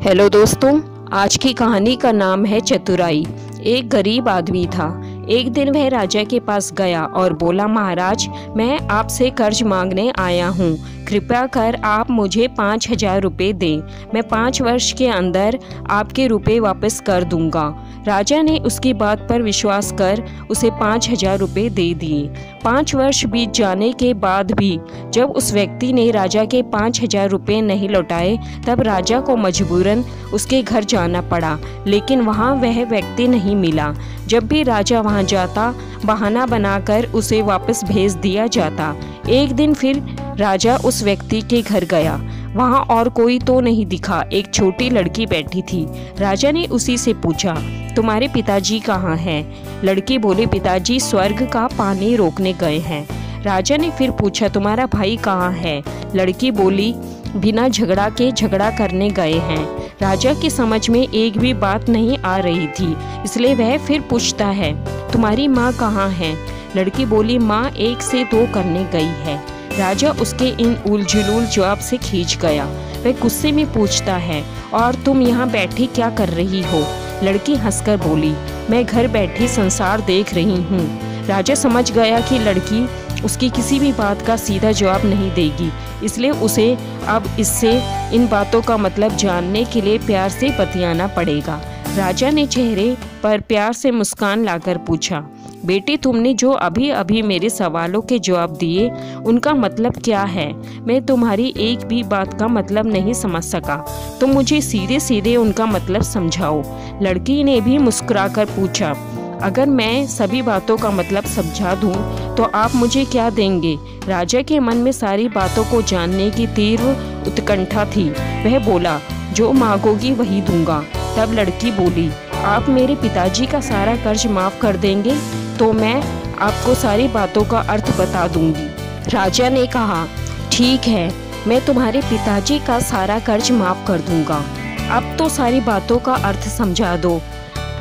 Hello दोस्तों, आज की कहानी का नाम है चतुराई। एक गरीब आदमी था। एक दिन वह राजा के पास गया और बोला, महाराज, मैं आपसे कर्ज मांगने आया हूँ। कृपया कर आप मुझे 5,000 रुपये दें। मैं 5 वर्ष के अंदर आपके रुपए वापस कर दूंगा। राजा ने उसकी बात पर विश्वास कर उसे 5,000 रुपये दे दिए। 5 वर्ष बीत जाने के बाद भी जब उस व्यक्ति ने राजा के 5,000 रुपये नहीं लौटाए, तब राजा को मजबूरन उसके घर जाना पड़ा, लेकिन वहाँ वह व्यक्ति नहीं मिला। जब भी राजा वहाँ जाता, बहाना बनाकर उसे वापस भेज दिया जाता। एक दिन फिर राजा उस व्यक्ति के घर गया। वहाँ और कोई तो नहीं दिखा। एक छोटी लड़की बैठी थी। राजा ने उसी से पूछा, तुम्हारे पिताजी कहाँ हैं? लड़की बोली, पिताजी स्वर्ग का पानी रोकने गए हैं। राजा ने फिर पूछा, तुम्हारा भाई कहाँ है? लड़की बोली, बिना झगड़ा के झगड़ा करने गए हैं। राजा की समझ में एक भी बात नहीं आ रही थी, इसलिए वह फिर पूछता है, तुम्हारी माँ कहाँ है? लड़की बोली, माँ 1 से 2 करने गई है। राजा उसके इन उलझुल जवाब से खींच गया। वह गुस्से में पूछता है, और तुम यहाँ बैठी क्या कर रही हो? लड़की हंसकर बोली, मैं घर बैठी संसार देख रही हूँ। राजा समझ गया कि लड़की उसकी किसी भी बात का सीधा जवाब नहीं देगी, इसलिए उसे अब इससे इन बातों का मतलब जानने के लिए प्यार से बतियाना पड़ेगा। राजा ने चेहरे पर प्यार से मुस्कान लाकर पूछा, बेटी, तुमने जो अभी अभी मेरे सवालों के जवाब दिए, उनका मतलब क्या है? मैं तुम्हारी एक भी बात का मतलब नहीं समझ सका। तुम मुझे सीधे सीधे उनका मतलब समझाओ। लड़की ने भी मुस्कुराकर पूछा, अगर मैं सभी बातों का मतलब समझा दूं, तो आप मुझे क्या देंगे? राजा के मन में सारी बातों को जानने की तीव्र उत्कंठा थी। वह बोला, जो मांगोगी वही दूंगा। तब लड़की बोली, आप मेरे पिताजी का सारा कर्ज माफ कर देंगे तो मैं आपको सारी बातों का अर्थ बता दूंगी। राजा ने कहा, ठीक है, मैं तुम्हारे पिताजी का सारा कर्ज माफ कर दूंगा। अब तो सारी बातों का अर्थ समझा दो।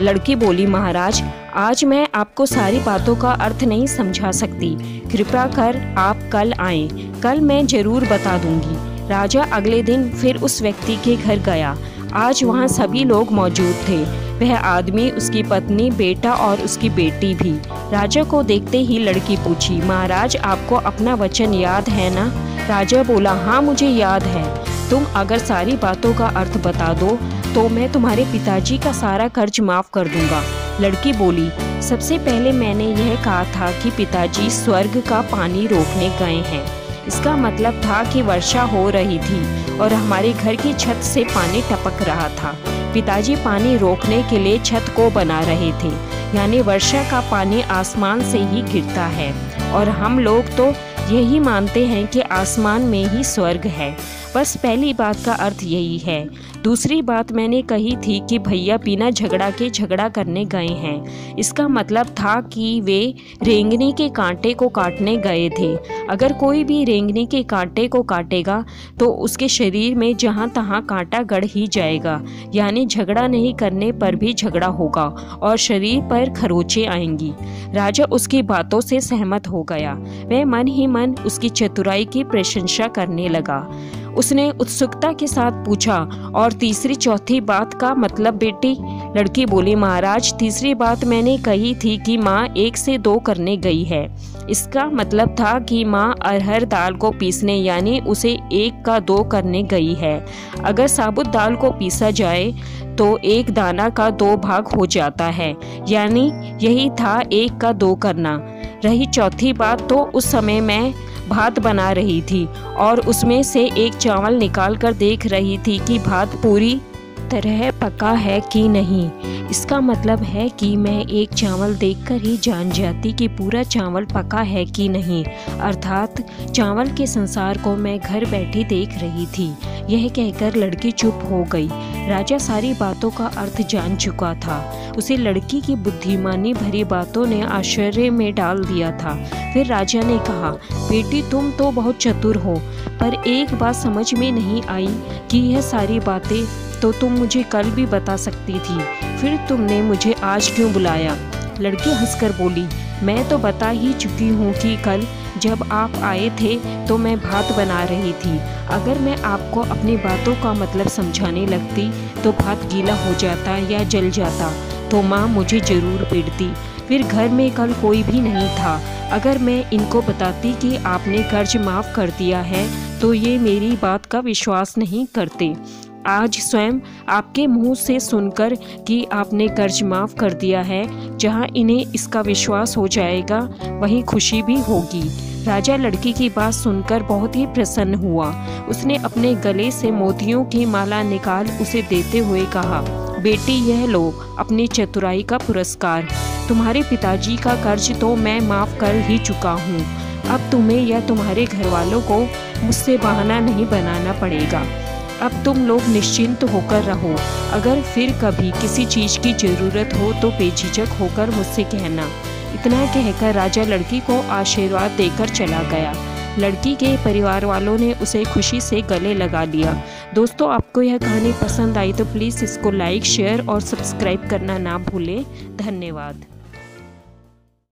लड़की बोली, महाराज, आज मैं आपको सारी बातों का अर्थ नहीं समझा सकती। कृपया कर आप कल आएं, कल मैं जरूर बता दूंगी। राजा अगले दिन फिर उस व्यक्ति के घर गया। आज वहाँ सभी लोग मौजूद थे। वह आदमी, उसकी पत्नी, बेटा और उसकी बेटी भी। राजा को देखते ही लड़की पूछी, महाराज, आपको अपना वचन याद है ना? राजा बोला, हाँ, मुझे याद है। तुम अगर सारी बातों का अर्थ बता दो तो मैं तुम्हारे पिताजी का सारा कर्ज माफ कर दूंगा। लड़की बोली, सबसे पहले मैंने यह कहा था कि पिताजी स्वर्ग का पानी रोकने गए हैं। इसका मतलब था कि वर्षा हो रही थी और हमारे घर की छत से पानी टपक रहा था। पिताजी पानी रोकने के लिए छत को बना रहे थे, यानी वर्षा का पानी आसमान से ही गिरता है, और हम लोग तो यही मानते हैं कि आसमान में ही स्वर्ग है। बस पहली बात का अर्थ यही है। दूसरी बात मैंने कही थी कि भैया बिना झगड़ा के झगड़ा करने गए हैं। इसका मतलब था कि वे रेंगनी के कांटे को काटने गए थे। अगर कोई भी रेंगनी के कांटे को काटेगा तो उसके शरीर में जहाँ तहाँ कांटा गड़ ही जाएगा, यानी झगड़ा नहीं करने पर भी झगड़ा होगा और शरीर पर खरोंचें आएंगी। राजा उसकी बातों से सहमत हो गया। वह मन ही मन उसकी चतुराई की प्रशंसा करने लगा। उसने उत्सुकता के साथ पूछा, और तीसरी चौथी बात का मतलब बेटी? लड़की बोली, महाराज, तीसरी बात मैंने कही थी कि माँ 1 से 2 करने गई है। इसका मतलब था कि माँ अरहर दाल को पीसने, यानी उसे 1 का 2 करने गई है। अगर साबुत दाल को पीसा जाए तो 1 दाना का 2 भाग हो जाता है, यानी यही था 1 का 2 करना। रही चौथी बात, तो उस समय मैं भात बना रही थी और उसमें से एक चावल निकाल कर देख रही थी कि भात पूरी तरह पका है कि नहीं। इसका मतलब है कि मैं एक चावल देखकर ही जान जाती कि पूरा चावल पका है कि नहीं, अर्थात चावल के संसार को मैं घर बैठी देख रही थी। यह कहकर लड़की चुप हो गई। राजा सारी बातों का अर्थ जान चुका था। उसे लड़की की बुद्धिमानी भरी बातों ने आश्चर्य में डाल दिया था। फिर राजा ने कहा, बेटी, तुम तो बहुत चतुर हो, पर एक बात समझ में नहीं आई कि यह सारी बातें तो तुम मुझे कल भी बता सकती थी, फिर तुमने मुझे आज क्यों बुलाया? लड़की हंसकर बोली, मैं तो बता ही चुकी हूँ कि कल जब आप आए थे तो मैं भात बना रही थी। अगर मैं आपको अपनी बातों का मतलब समझाने लगती तो भात गीला हो जाता या जल जाता तो माँ मुझे ज़रूर पीटती। फिर घर में कल कोई भी नहीं था। अगर मैं इनको बताती कि आपने कर्ज माफ़ कर दिया है तो ये मेरी बात का विश्वास नहीं करते। आज स्वयं आपके मुंह से सुनकर कि आपने कर्ज माफ़ कर दिया है, जहां इन्हें इसका विश्वास हो जाएगा वहीं खुशी भी होगी। राजा लड़की की बात सुनकर बहुत ही प्रसन्न हुआ। उसने अपने गले से मोतियों की माला निकाल उसे देते हुए कहा, बेटी यह लो अपनी चतुराई का पुरस्कार। तुम्हारे पिताजी का कर्ज तो मैं माफ़ कर ही चुका हूँ। अब तुम्हें या तुम्हारे घर वालों को मुझसे बहाना नहीं बनाना पड़ेगा। अब तुम लोग निश्चिंत होकर रहो। अगर फिर कभी किसी चीज़ की ज़रूरत हो तो बेझिझक होकर मुझसे कहना। इतना कहकर राजा लड़की को आशीर्वाद देकर चला गया। लड़की के परिवार वालों ने उसे खुशी से गले लगा लिया। दोस्तों, आपको यह कहानी पसंद आई तो प्लीज़ इसको लाइक, शेयर और सब्सक्राइब करना ना भूलें। धन्यवाद।